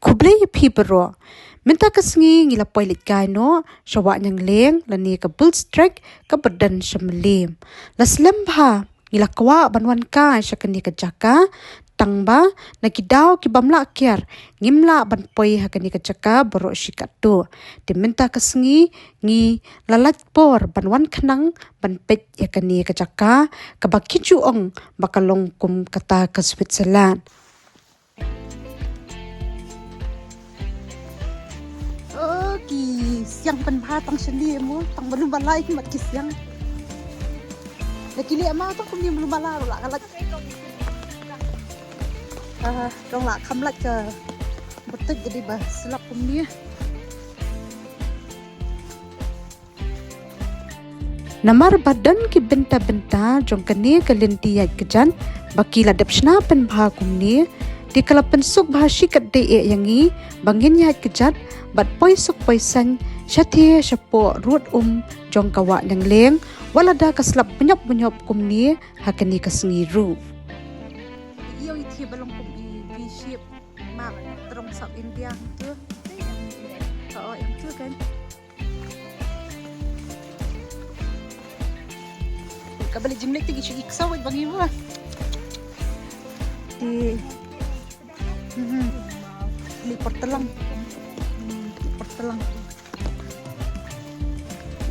kublay pibero minta kesengi ngila poilit gaino shawa nyang leng lani ka bullstrike ka badan shamlim laslem bha ngila kwa banwan ka shakani ka jaka tangba nakidaw ki bamla kiar ngimla ban poi hakani ka jaka boro shikatu diminta kesengi ngi lalat por banwan khanang ban pet yakani ka jaka ka bakichu ong bakalong kum kata ka Switzerland. Siang penbah tang sendi mo tang belum balai mat kisiang lagi lihat mah tang kumni belum balai lah kalat dong lah kamlat ke betul jadi bah selap kumni namar badan ki benta-benta jong kene kalenti yat kejan baki ladap shna penbah kumni di kala pensuk bahashi kadde yangi bangin yat kejat bat poi sok poi san Syati syapo ruat jong kawa yang leng walada kaslap bunyop kumni hakani kasengiru. Iyo iti balong kum i shape map terong sab India tu. Oh yang tu kan. Kabali jimlek tigi syuk iksawat bangi mo. Di li portelang. Portelang.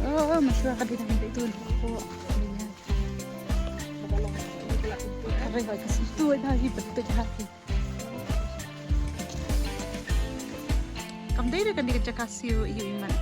Oh, masih akan ditambah itu. Oh, ini. Aray, kasi itu ada betul hati. Kamu dari kan dikejar kasih iyo iman.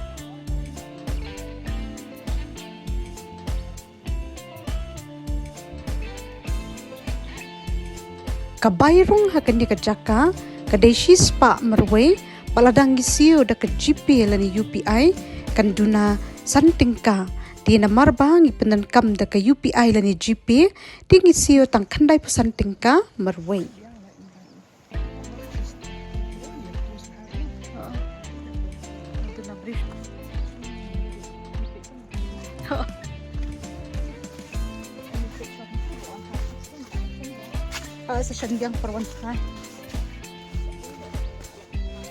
Kabayrung hakan dikejaka, kadeshi spa merwe, paladang gisiyo da ke GP lani UPI kan duna santingka di namar bangi penankam da ke UPI lani GP tinggi siyo tang kandai pesantingka merwe. Sa syandiang perwan hai.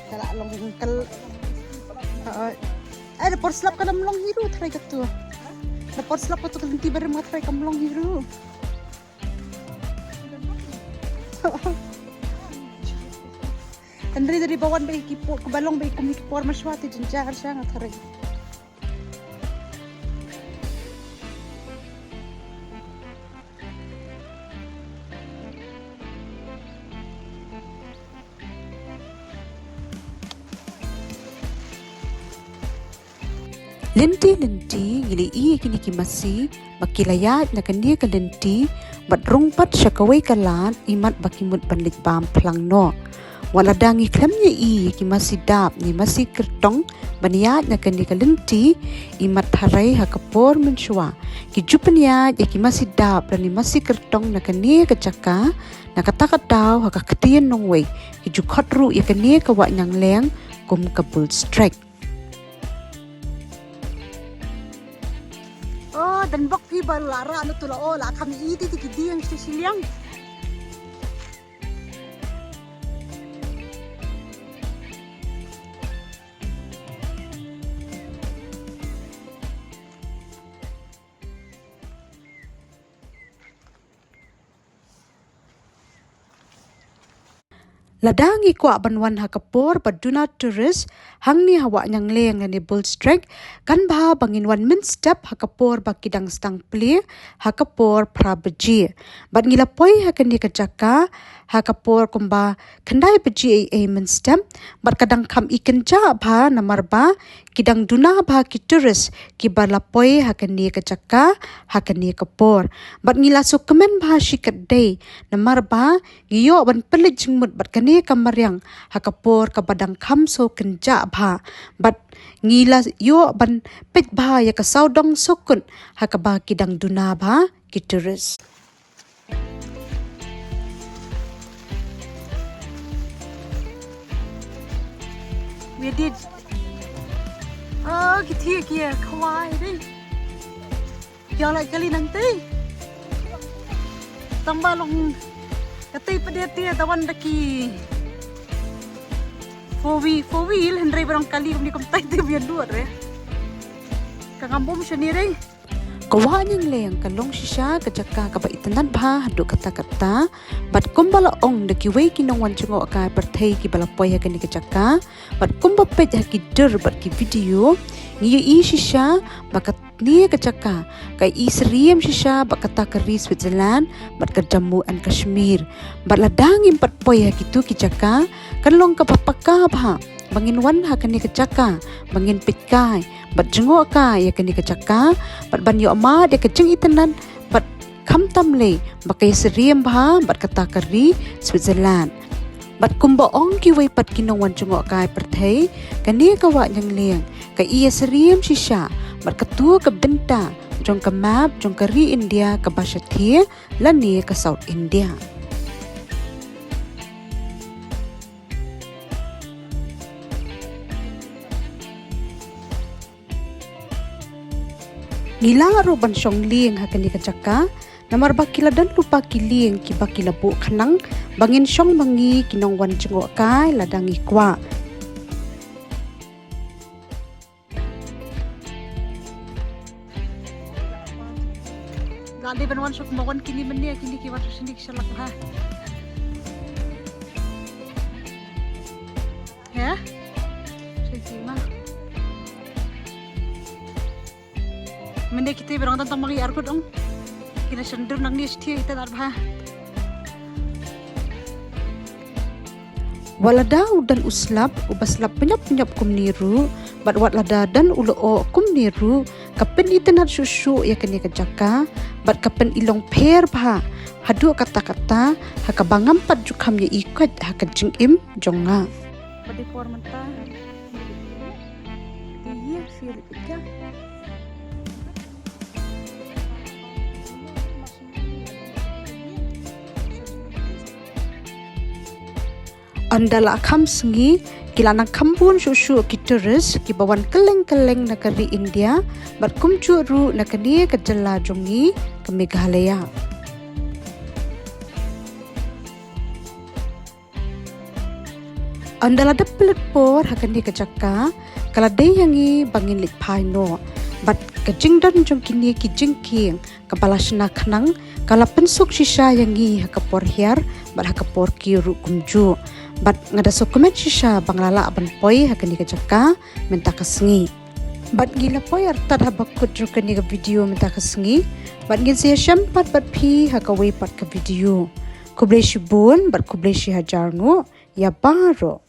Kala long kal ada porslap kada melong hiru try katu. Na porslap katu kalenti bare mo try ka melong hiru. Andri dari bawan bayi kipor ke balong bayi kumikipor maswati jenjar sangat try. Lenti ngili iya kini kimasi bakilayat na kania ka lenti batrong pat syakaway kalat imat bakimut panlit pam plang no wala dangi klamnya iya kimasi dap ni masi kertong baniyat na kania ka lenti imat haray hakapor menswa kijupanyat ya kimasi dap dan ni masi kertong na kania ka jaka na katakataw hakakatiyan nong way kijukotru ya kania ka wanyang leng kum ka bullstrike. Oh, dan bak pi baru lara anu tula oh lah kami iti tiki yang sisilyang. Ladangi kwa banwan hakapor baduna turis hangni hawa nyang leng ni bullstrike kan ba bangin wan min step hakapor bakidang stang pli hakapor prabeji bad ngila poi hakani kajaka hakapor kumba kandai beji a min step bad kadang kam ikan ja ba namar ba kidang duna ba ki turis ki balapoi hakani kajaka hakani kapor bad ngila so kemen ba shikat day namar ba giyo ban pelit jingmut bad kani kamaryang hakapor kabadang kamso kenja bha bat ngila yo ban pet bha ya ka saudong sokun hakaba kidang duna bha kituris we did kithi kia khawai dei yo lại kali nanti tambah long kati pedetia tawan daki four wheel hendrai barang kali kami kumtai tu biar dua re. Kagambom siya ni re. Kawa niyang leyang kalong siya kajaka kaba itanan ba hadu kata-kata bat kumbala ong dakiway kinongwan chungo ka perthai ki balapoy ha kani kajaka bat kumba pej ha ki dur bat ki video ngiyo i siya bakat ni kajaka kay isriem siya bakata kari Switzerland bat ka Jammu and Kashmir bat ladangin pat poy ha kitu kijaka kalong kapapaka ba bangin wan ha kani kajaka bangin pitkai bat jengo ka ya kani kajaka bat banyo ama de kajeng itanan bat kam tamle bakay seriem ba bat kata kari Switzerland bat kumba ong ki way pat kinongwan jengo ka perthai kani kawa nyang leng kay iya seriem shisha bat katua ka benta jong ka map jong kari India ka bashathia lani ka South India. Ngila aro bansong lieng ha kani kajaka namar bakila dan lupa kiling ki bakila bu kanang bangin syong mangi kinongwan jengo kai ladangi kwa. Gali banwan syok mawan kini meni kini ki watu sindik syalak ha. Ya? Sejima. Mende kita berang tentang magi arkut dong. Kita sendur nang ni setia kita darba. Walada udan uslap ubaslap penyap kum niru bat wat lada dan ulo o kum niru kapen itenat susu ya kini kejaka bat kapen ilong per bah hadu kata-kata hakabangam pat jukam ya ikut hakajing im jonga. Pada por mentah. Iya sih lekja. Andala kam sengi kilanang kampun susu kiteres ki bawan keleng-keleng negeri India bat kumcu ru negeri kejela jongi ke Meghalaya. Andala dapelet por hakani kejaka kala day yangi bangin lit paino bat kejing dan jong kini ki jingking kepala sena kanang kala pensuk sisa yangi hakapor hiar bat hakapor ki ru kumju bat ngada dokumen sisa banglala aban poi hakani kejaka menta kasengi bat gila poi artad habakut ru kani ke video menta kasengi bat ngin sia syampat bat pi hakawe pat ke video kublai shibun bat kublai shi hajarnu ya baro.